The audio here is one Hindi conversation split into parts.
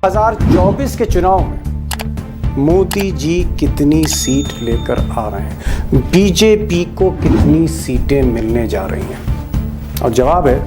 2024 के चुनाव में मोदी जी कितनी सीट लेकर आ रहे हैं, बीजेपी को कितनी सीटें मिलने जा रही हैं? और जवाब है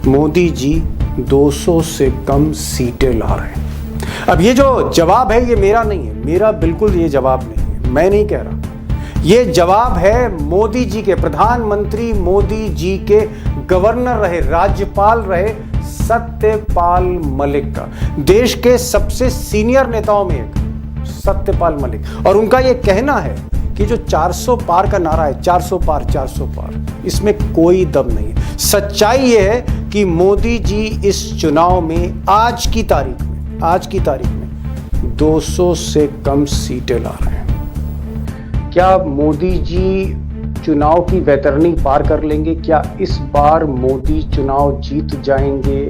मोदी जी 200 से कम सीटें ला रहे हैं। अब ये जो जवाब है ये मेरा नहीं है, मेरा बिल्कुल ये जवाब नहीं है, मैं नहीं कह रहा। ये जवाब है मोदी जी के, प्रधानमंत्री मोदी जी के गवर्नर रहे, राज्यपाल रहे सत्यपाल मलिक का, देश के सबसे सीनियर नेताओं में एक सत्यपाल मलिक। और उनका ये कहना है कि जो 400 पार का नारा है, 400 पार 400 पार, इसमें कोई दम नहीं है। सच्चाई ये है कि मोदी जी इस चुनाव में आज की तारीख में 200 से कम सीटें ला रहे हैं। क्या मोदी जी चुनाव की वैतरणी पार कर लेंगे? क्या इस बार मोदी चुनाव जीत जाएंगे,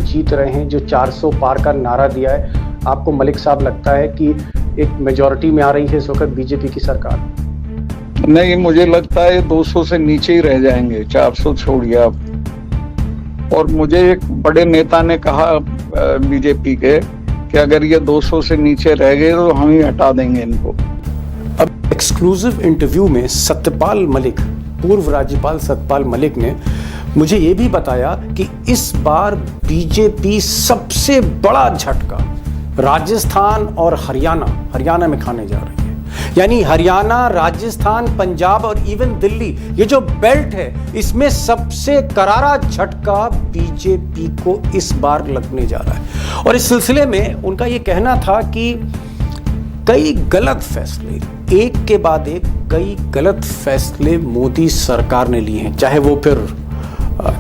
जीत रहे हैं? जो 400 पार का नारा दिया है, आपको मलिक साहब लगता है कि एक मेजॉरिटी में आ रही है इस वक्त बीजेपी की सरकार? नहीं, मुझे लगता है 200 से नीचे ही रह जाएंगे, 400 छोड़िए आप। और मुझे एक बड़े नेता ने कहा बीजेपी के कि अगर ये 200 से नीचे रह गए तो हम ही हटा देंगे इनको। अब एक्सक्लूसिव इंटरव्यू में सत्यपाल मलिक, पूर्व राज्यपाल सत्यपाल मलिक ने मुझे ये भी बताया कि इस बार बीजेपी सबसे बड़ा झटका राजस्थान और हरियाणा में खाने जा रही है। यानी हरियाणा, राजस्थान, पंजाब और इवन दिल्ली, ये जो बेल्ट है, इसमें सबसे करारा झटका बीजेपी को इस बार लगने जा रहा है। और इस सिलसिले में उनका ये कहना था कि कई गलत फैसले, एक के बाद एक कई गलत फैसले मोदी सरकार ने लिए हैं, चाहे वो फिर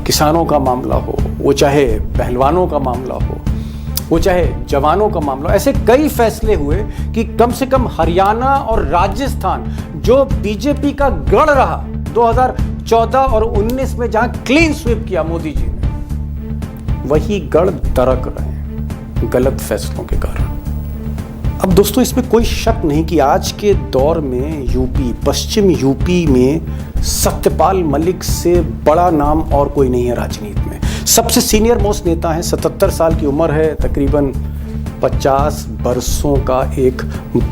किसानों का मामला हो, वो चाहे पहलवानों का मामला हो, वो चाहे जवानों का मामला। ऐसे कई फैसले हुए कि कम से कम हरियाणा और राजस्थान, जो बीजेपी का गढ़ रहा 2014 और 19 में, जहां क्लीन स्वीप किया मोदी जी ने, वही गढ़ दरक रहे हैं गलत फैसलों के कारण। अब दोस्तों, इसमें कोई शक नहीं कि आज के दौर में यूपी, पश्चिम यूपी में सत्यपाल मलिक से बड़ा नाम और कोई नहीं है राजनीति में। सबसे सीनियर मोस्ट नेता है, 77 साल की उम्र है, तकरीबन 50 बरसों का एक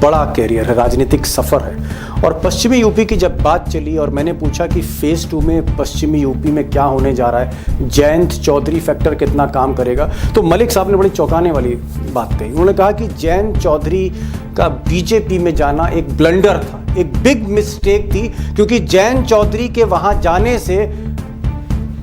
बड़ा कैरियर है, राजनीतिक सफ़र है। और पश्चिमी यूपी की जब बात चली और मैंने पूछा कि फेज़ 2 में पश्चिमी यूपी में क्या होने जा रहा है, जयंत चौधरी फैक्टर कितना काम करेगा, तो मलिक साहब ने बड़ी चौंकाने वाली बात कही। उन्होंने कहा कि जयंत चौधरी का बीजेपी में जाना एक ब्लंडर था, एक बिग मिस्टेक थी, क्योंकि जयंत चौधरी के वहाँ जाने से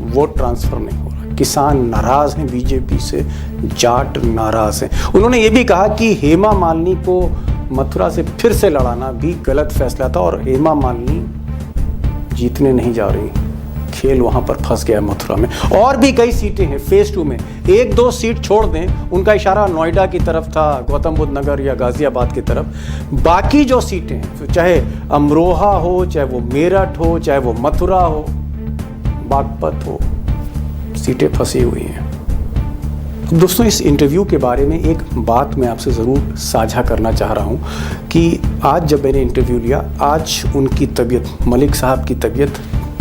वोट ट्रांसफ़र नहीं हो रहा। किसान नाराज़ हैं बीजेपी से, जाट नाराज़ हैं। उन्होंने ये भी कहा कि हेमा मालिनी को मथुरा से फिर से लड़ाना भी गलत फैसला था और हेमा मालिनी जीतने नहीं जा रही, खेल वहाँ पर फंस गया मथुरा में। और भी कई सीटें हैं फेज़ 2 में, 1-2 सीट छोड़ दें, उनका इशारा नोएडा की तरफ था, गौतम बुद्ध नगर या गाज़ियाबाद की तरफ। बाकी जो सीटें हैं, चाहे अमरोहा हो, चाहे वो मेरठ हो, चाहे वो मथुरा हो, बागपत हो, सीटें फंसी हुई हैं। दोस्तों, इस इंटरव्यू के बारे में एक बात मैं आपसे ज़रूर साझा करना चाह रहा हूँ कि आज जब मैंने इंटरव्यू लिया, आज उनकी तबीयत, मलिक साहब की तबीयत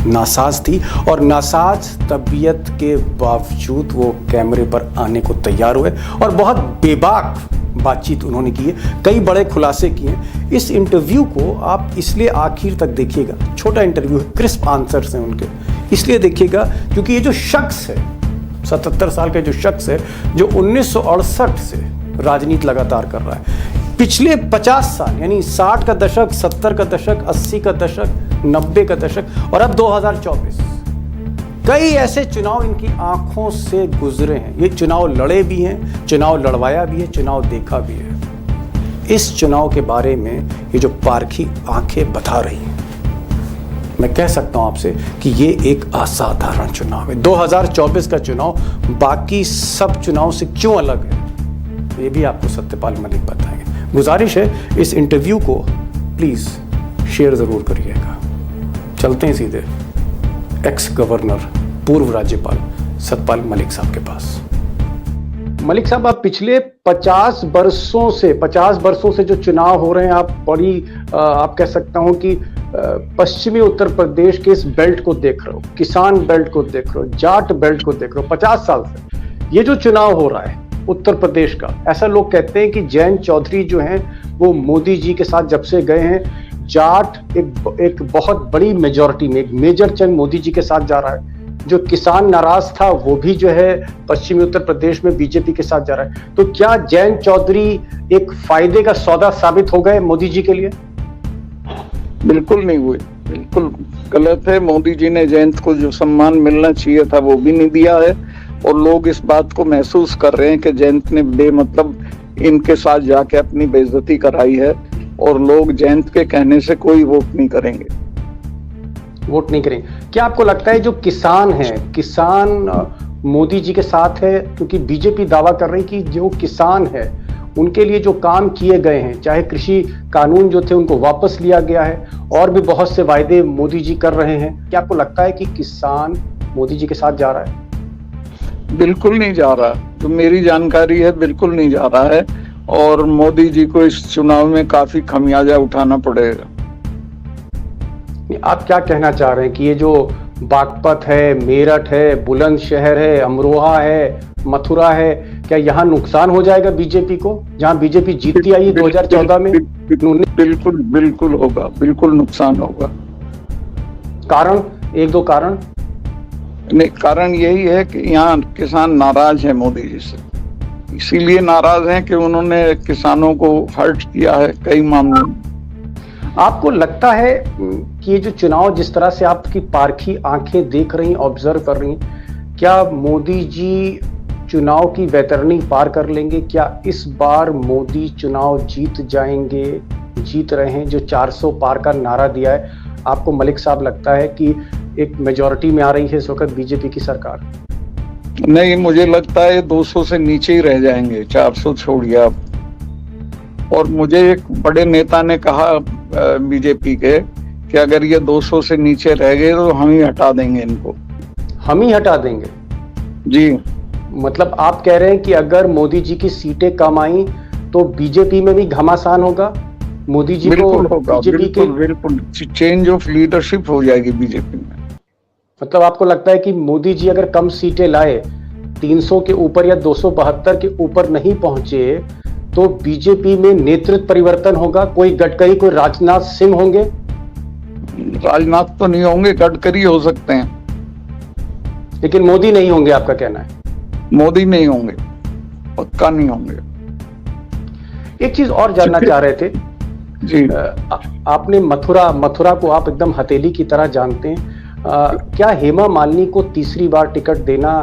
नासाज थी और नासाज तबीयत के बावजूद वो कैमरे पर आने को तैयार हुए और बहुत बेबाक बातचीत उन्होंने की है, कई बड़े खुलासे किए हैं। इस इंटरव्यू को आप इसलिए आखिर तक देखिएगा, छोटा इंटरव्यू है, क्रिस्प आंसर्स हैं उनके, इसलिए देखिएगा क्योंकि ये जो शख्स है, 77 साल का जो शख्स है, जो 1968 से राजनीति लगातार कर रहा है, पिछले 50 साल यानी 60 का दशक, 70 का दशक, 80 का दशक, 90 का दशक और अब 2024, कई ऐसे चुनाव इनकी आंखों से गुजरे हैं। ये चुनाव लड़े भी हैं, चुनाव लड़वाया भी है, चुनाव देखा भी है। इस चुनाव के बारे में ये जो पारखी आंखें बता रही हैं, मैं कह सकता हूं आपसे कि ये एक असाधारण चुनाव है। 2024 का चुनाव बाकी सब चुनाव से क्यों अलग है, ये भी आपको सत्यपाल मलिक बताएंगे। गुजारिश है इस इंटरव्यू को प्लीज़ शेयर ज़रूर करिएगा। चलते हैं सीधे एक्स गवर्नर, पूर्व राज्यपाल सत्यपाल मलिक साहब के पास। मलिक साहब, आप पिछले 50 बरसों से जो चुनाव हो रहे हैं, आप बड़ी आप कह सकता हूं कि पश्चिमी उत्तर प्रदेश के इस बेल्ट को देख रहे हो, किसान बेल्ट को देख रहे हो, जाट बेल्ट को देख रहे हो। 50 साल से ये जो चुनाव हो रहा है, उत्तर प्रदेश का। ऐसा लोग कहते हैं कि जयंत चौधरी जो हैं वो मोदी जी के साथ जब से गए हैं, जाट एक बहुत बड़ी मेजॉरिटी में, एक मेजर चंग मोदी जी के साथ जा रहा है। जो किसान नाराज था वो भी जो है पश्चिमी उत्तर प्रदेश में बीजेपी के साथ जा रहा है। तो क्या जयंत चौधरी एक फायदे का सौदा साबित हो गए मोदी जी के लिए? बिल्कुल नहीं हुए, बिल्कुल गलत है। मोदी जी ने जयंत को जो सम्मान मिलना चाहिए था वो भी नहीं दिया है, और लोग इस बात को महसूस कर रहे हैं कि जयंत ने बेमतलब इनके साथ जाके अपनी बेइज्जती कराई है, और लोग जयंत के कहने से कोई वोट नहीं करेंगे। वोट नहीं करेंगे। क्या आपको लगता है जो किसान हैं, किसान मोदी जी के साथ है? क्योंकि बीजेपी दावा कर रही कि जो किसान है उनके लिए जो काम किए गए हैं, चाहे कृषि कानून जो थे उनको वापस लिया गया है, और भी बहुत से वायदे मोदी जी कर रहे हैं। क्या आपको लगता है कि किसान मोदी जी के साथ जा रहा है? बिल्कुल नहीं जा रहा। जो मेरी जानकारी है बिल्कुल नहीं जा रहा है, और मोदी जी को इस चुनाव में काफी खमियाजा उठाना पड़ेगा। आप क्या कहना चाह रहे हैं कि ये जो बागपत है, मेरठ है, बुलंदशहर है, अमरोहा है, मथुरा है, क्या यहाँ नुकसान हो जाएगा बीजेपी को, जहाँ बीजेपी जीतती आई 2014 में? बिल्कुल बिल्कुल होगा, बिल्कुल नुकसान होगा। कारण, एक दो कारण? नहीं, कारण यही है कि यहाँ किसान नाराज है मोदी जी से। इसीलिए नाराज हैं कि उन्होंने किसानों को हर्ट किया है कई मामलों में। आपको लगता है कि ये जो चुनाव जिस तरह से आपकी पारखी आंखें देख रही, ऑब्जर्व कर रही, क्या मोदी जी चुनाव की वैतरणी पार कर लेंगे? क्या इस बार मोदी चुनाव जीत जाएंगे, जीत रहे हैं? जो 400 पार का नारा दिया है, आपको मलिक साहब लगता है कि एक मेजॉरिटी में आ रही है इस वक्त बीजेपी की सरकार? नहीं, मुझे लगता है 200 से नीचे ही रह जाएंगे, 400 छोड़िए आप। और मुझे एक बड़े नेता ने कहा बीजेपी के कि अगर ये 200 से नीचे रह गए तो हम ही हटा देंगे इनको। हम ही हटा देंगे? जी। मतलब आप कह रहे हैं कि अगर मोदी जी की सीटें कम आई तो बीजेपी में भी घमासान होगा? मोदी जी को बीजेपी के बिल्कुल चेंज ऑफ लीडरशिप हो जाएगी बीजेपी में। मतलब आपको लगता है कि मोदी जी अगर कम सीटें लाए, 300 के ऊपर या 272 के ऊपर नहीं पहुंचे, तो बीजेपी में नेतृत्व परिवर्तन होगा? कोई गडकरी, कोई राजनाथ सिंह होंगे? राजनाथ तो नहीं होंगे, गडकरी हो सकते हैं, लेकिन मोदी नहीं होंगे, आपका कहना है? मोदी नहीं होंगे, पक्का नहीं होंगे। एक चीज और जानना चाह रहे थे जी। आपने मथुरा को आप एकदम हथेली की तरह जानते हैं। क्या हेमा मालिनी को तीसरी बार टिकट देना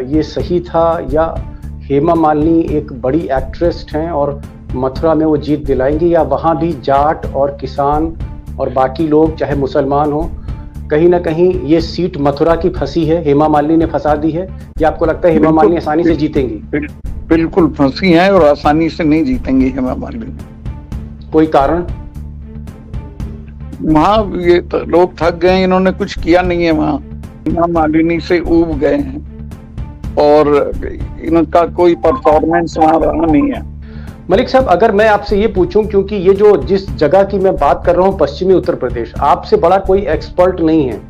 ये सही था, या हेमा मालिनी एक बड़ी एक्ट्रेस हैं और मथुरा में वो जीत दिलाएंगी, या वहाँ भी जाट और किसान और बाकी लोग चाहे मुसलमान हो, कहीं ना कहीं ये सीट मथुरा की फंसी है, हेमा मालिनी ने फंसा दी है? या आपको लगता है हेमा मालिनी आसानी से जीतेंगी? बिल्कुल फंसी हैं और आसानी से नहीं जीतेंगी हेमा मालिनी। कोई कारण? वहाँ ये तो लोग थक गए, इन्होंने कुछ किया नहीं है वहाँ, हेमा मालिनी से ऊब गए हैं, और इनका कोई परफॉर्मेंस वहाँ रहा नहीं है। मलिक साहब, अगर मैं आपसे ये पूछूं, क्योंकि ये जो जिस जगह की मैं बात कर रहा हूँ पश्चिमी उत्तर प्रदेश, आपसे बड़ा कोई एक्सपर्ट नहीं है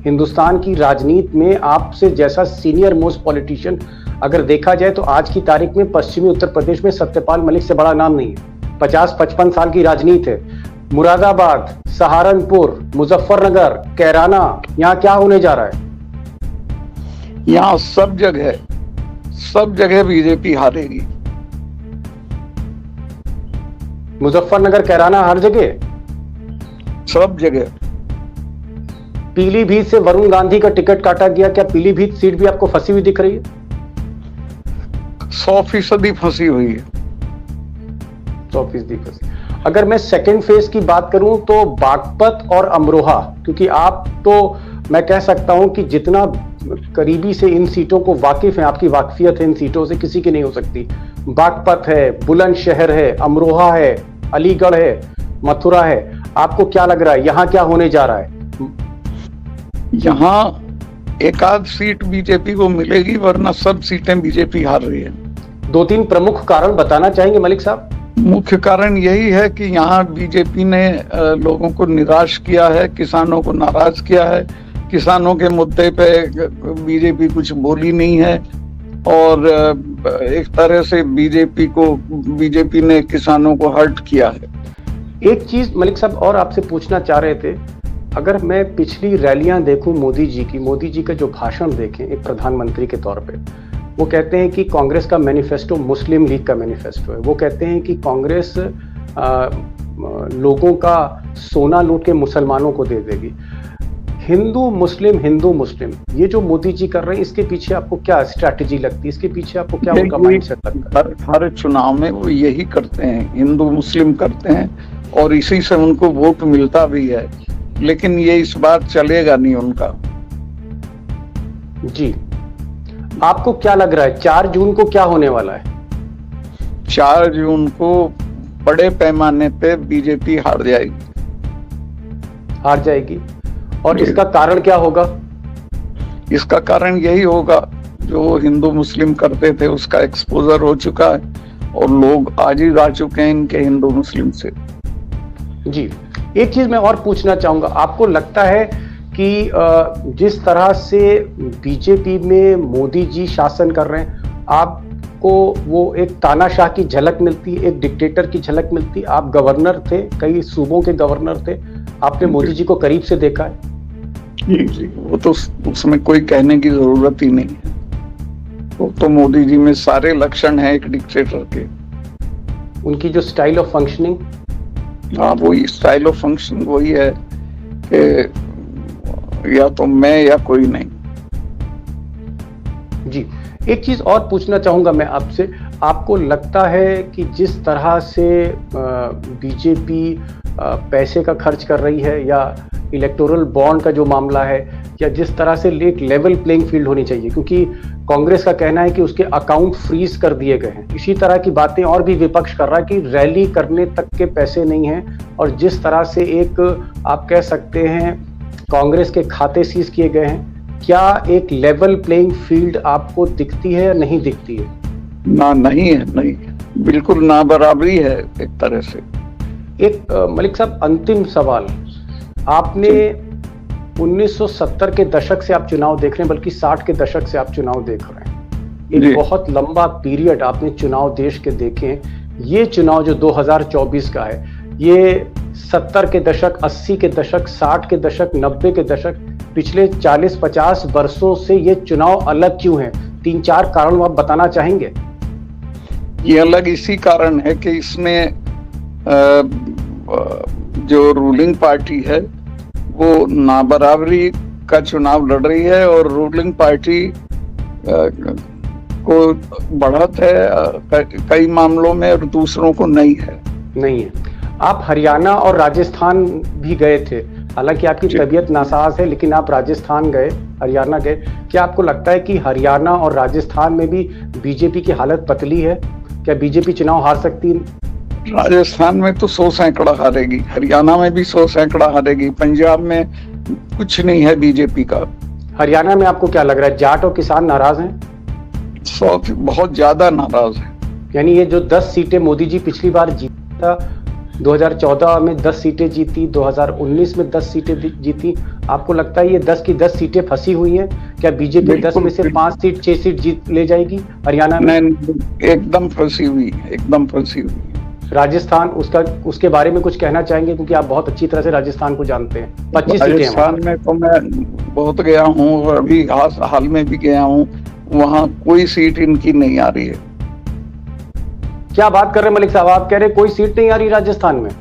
हिंदुस्तान की राजनीति में। आपसे जैसा सीनियर मोस्ट पॉलिटिशियन अगर देखा जाए तो आज की तारीख में पश्चिमी उत्तर प्रदेश में सत्यपाल मलिक से बड़ा नाम नहीं है। 50-55 साल की राजनीति है। मुरादाबाद, सहारनपुर, मुजफ्फरनगर, कैराना, यहाँ क्या होने जा रहा है? यहाँ सब जगह बीजेपी हारेगी। मुजफ्फरनगर, कैराना, हर जगह? सब जगह। पीलीभीत से वरुण गांधी का टिकट काटा गया, क्या पीलीभीत सीट भी आपको फंसी हुई दिख रही है? 100% फंसी हुई है। 100% फंसी। अगर मैं सेकेंड फेज की बात करूं तो बागपत और अमरोहा, क्योंकि आप तो मैं कह सकता हूं कि जितना करीबी से इन सीटों को वाकिफ हैं, आपकी वाकफियत है इन सीटों से किसी की नहीं हो सकती। बागपत है, बुलंदशहर है, अमरोहा है, अलीगढ़ है, मथुरा है। आपको क्या लग रहा है यहाँ क्या होने जा रहा है? यहाँ एक आध सीट बीजेपी को मिलेगी, वरना सब सीटें बीजेपी हार रही है। 2-3 प्रमुख कारण बताना चाहेंगे मलिक साहब? मुख्य कारण यही है कि यहाँ बीजेपी ने लोगों को निराश किया है, किसानों को नाराज किया है। किसानों के मुद्दे पे बीजेपी कुछ बोली नहीं है, और एक तरह से बीजेपी ने किसानों को हर्ट किया है। एक चीज मलिक साहब और आपसे पूछना चाह रहे थे, अगर मैं पिछली रैलियां देखूं मोदी जी का जो भाषण देखें एक प्रधानमंत्री के तौर पे, वो कहते हैं कि कांग्रेस का मैनिफेस्टो मुस्लिम लीग का मैनिफेस्टो है। वो कहते हैं कि कांग्रेस लोगों का सोना लूट के मुसलमानों को दे देगी। हिंदू मुस्लिम ये जो मोदी जी कर रहे हैं, इसके पीछे आपको क्या स्ट्रैटेजी लगती है? इसके पीछे आपको क्या उनका माइंडसेट लगता है? हर चुनाव में वो यही करते हैं, हिंदू मुस्लिम करते हैं और इसी से उनको वोट मिलता भी है। लेकिन ये इस बार चलेगा नहीं उनका। जी, आपको क्या लग रहा है 4 जून को क्या होने वाला है? 4 जून को बड़े पैमाने पे बीजेपी हार जाएगी और इसका कारण क्या होगा? इसका कारण यही होगा, जो हिंदू मुस्लिम करते थे उसका एक्सपोजर हो चुका है और लोग आज ही आ चुके हैं इनके हिंदू मुस्लिम से। जी, एक चीज मैं और पूछना चाहूंगा, आपको लगता है कि जिस तरह से बीजेपी में मोदी जी शासन कर रहे हैं, आपको वो एक तानाशाह की झलक मिलती है, एक डिक्टेटर की झलक मिलती है? आप गवर्नर थे, कई सूबों के गवर्नर थे, आपने मोदी जी को करीब से देखा है। जी, वो तो उसमें कोई कहने की जरूरत ही नहीं है। वो तो मोदी जी में सारे लक्षण हैं एक डिक्टेटर के। उनकी जो स्टाइल ऑफ फंक्शनिंग, हाँ, वही स्टाइल ऑफ फंक्शन वही है कि या तो मैं या कोई नहीं। जी, एक चीज और पूछना चाहूंगा मैं आपसे, आपको लगता है कि जिस तरह से बीजेपी पैसे का खर्च कर रही है या इलेक्टोरल बॉन्ड का जो मामला है, या जिस तरह से एक लेवल प्लेइंग फील्ड होनी चाहिए, क्योंकि कांग्रेस का कहना है कि उसके अकाउंट फ्रीज कर दिए गए हैं, इसी तरह की बातें और भी विपक्ष कर रहा है कि रैली करने तक के पैसे नहीं हैं, और जिस तरह से एक आप कह सकते हैं कांग्रेस के खाते सीज किए गए हैं, क्या एक लेवल प्लेइंग फील्ड आपको दिखती है या नहीं दिखती है? नहीं है, बिल्कुल ना बराबरी है एक तरह से। एक मलिक साहब, अंतिम सवाल, आपने 1970 के दशक से आप चुनाव देख रहे हैं, बल्कि 60 के दशक से आप चुनाव देख रहे हैं, एक बहुत लंबा पीरियड आपने चुनाव देश के देखे हैं। ये चुनाव जो 2024 का है, ये 70 के दशक, 80 के दशक, 60 के दशक, 90 के दशक, पिछले 40-50 वर्षों से ये चुनाव अलग क्यों है? 3-4 कारण आप बताना चाहेंगे? ये अलग इसी कारण है कि इसमें जो रूलिंग पार्टी है वो नाबराबरी का चुनाव लड़ रही है और रूलिंग पार्टी को बढ़त है कई मामलों में और दूसरों को नहीं है। आप हरियाणा और राजस्थान भी गए थे, हालांकि आपकी तबीयत नासाज है, लेकिन आप राजस्थान गए, हरियाणा गए। क्या आपको लगता है कि हरियाणा और राजस्थान में भी बीजेपी की हालत पतली है? क्या बीजेपी चुनाव हार सकती है? राजस्थान में तो 100 सैकड़ा हारेगी, हरियाणा में भी 100 सैकड़ा हारेगी, पंजाब में कुछ नहीं है बीजेपी का। हरियाणा में आपको क्या लग रहा है, जाट और किसान नाराज हैं? बहुत ज्यादा नाराज है। यानी ये जो 10 सीटें मोदी जी पिछली बार जीता, 2014 में 10 सीटें जीती, 2019 में 10 सीटें जीती, आपको लगता है ये 10 की 10 सीटें फंसी हुई हैं? क्या बीजेपी 10 में से 5 सीट 6 सीट जीत ले जाएगी हरियाणा में? एकदम फंसी हुई। राजस्थान, उसके बारे में कुछ कहना चाहेंगे, क्योंकि आप बहुत अच्छी तरह से राजस्थान को जानते हैं। 25 सीटें राजस्थान में तो मैं बहुत गया हूँ और अभी हाल में भी गया हूँ, वहाँ कोई सीट इनकी नहीं आ रही है। क्या बात कर रहे हैं मलिक साहब, आप कह रहे हैं कोई सीट नहीं आ रही राजस्थान में?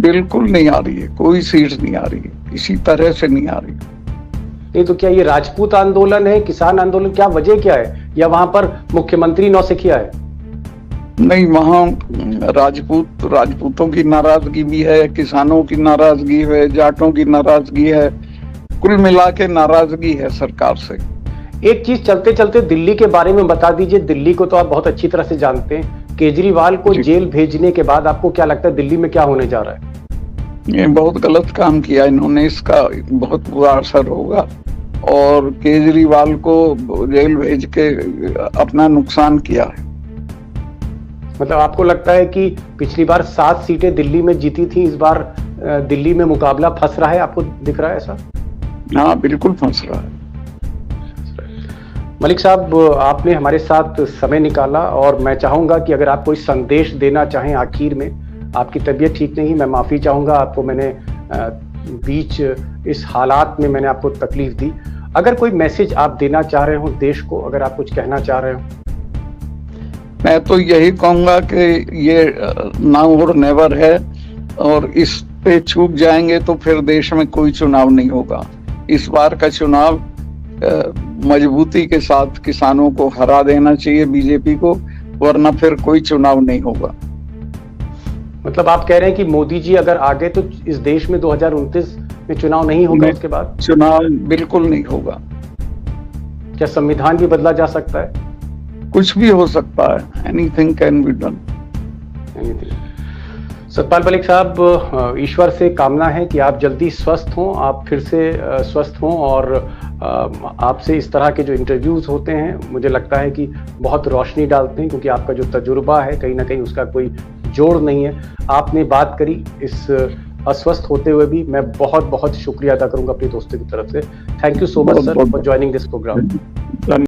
बिल्कुल नहीं आ रही है, कोई सीट नहीं आ रही है, इसी तरह से नहीं आ रही। नहीं तो क्या ये राजपूत आंदोलन है, किसान आंदोलन, क्या वजह क्या है? या वहां पर मुख्यमंत्री नौसिखिया है? नहीं, वहाँ राजपूतों की नाराजगी भी है, किसानों की नाराजगी है, जाटों की नाराजगी है, कुल मिला के नाराजगी है सरकार से। एक चीज चलते चलते दिल्ली के बारे में बता दीजिए, दिल्ली को तो आप बहुत अच्छी तरह से जानते हैं। केजरीवाल को जेल भेजने के बाद आपको क्या लगता है दिल्ली में क्या होने जा रहा है? ये बहुत गलत काम किया इन्होंने, इसका बहुत बुरा असर होगा और केजरीवाल को जेल भेज के अपना नुकसान किया है। मतलब आपको लगता है कि पिछली बार 7 सीटें दिल्ली में जीती थी, इस बार दिल्ली में मुकाबला फंस रहा है, आपको दिख रहा है ऐसा? हाँ, बिल्कुल फंस रहा है। मलिक साहब, आपने हमारे साथ समय निकाला और मैं चाहूँगा कि अगर आप कोई संदेश देना चाहें आखिर में। आपकी तबीयत ठीक नहीं, मैं माफ़ी चाहूँगा आपको, मैंने बीच इस हालात में मैंने आपको तकलीफ दी। अगर कोई मैसेज आप देना चाह रहे हो देश को, अगर आप कुछ कहना चाह रहे हो। मैं तो यही कहूंगा कि ये नाउ और नेवर है, और इस पे चूक जाएंगे तो फिर देश में कोई चुनाव नहीं होगा। इस बार का चुनाव मजबूती के साथ किसानों को हरा देना चाहिए बीजेपी को, वरना फिर कोई चुनाव नहीं होगा। मतलब आप कह रहे हैं कि मोदी जी अगर आ गए तो इस देश में 2029 में चुनाव नहीं होगा, उसके बाद चुनाव बिल्कुल नहीं होगा। क्या संविधान भी बदला जा सकता है? कुछ भी हो सकता है, anything can be done. Satpal Malik साहब, ईश्वर से कामना है कि आप जल्दी स्वस्थ हों, आप फिर से स्वस्थ हों, और आपसे इस तरह के जो इंटरव्यूज़ होते हैं मुझे लगता है कि बहुत रोशनी डालते हैं, क्योंकि आपका जो तजुर्बा है कहीं ना कहीं उसका कोई जोड़ नहीं है। आपने बात करी इस अस्वस्थ होते हुए भी, मैं बहुत बहुत शुक्रिया अदा करूंगा अपने दोस्तों की तरफ से। Thank you so much sir for joining this programme.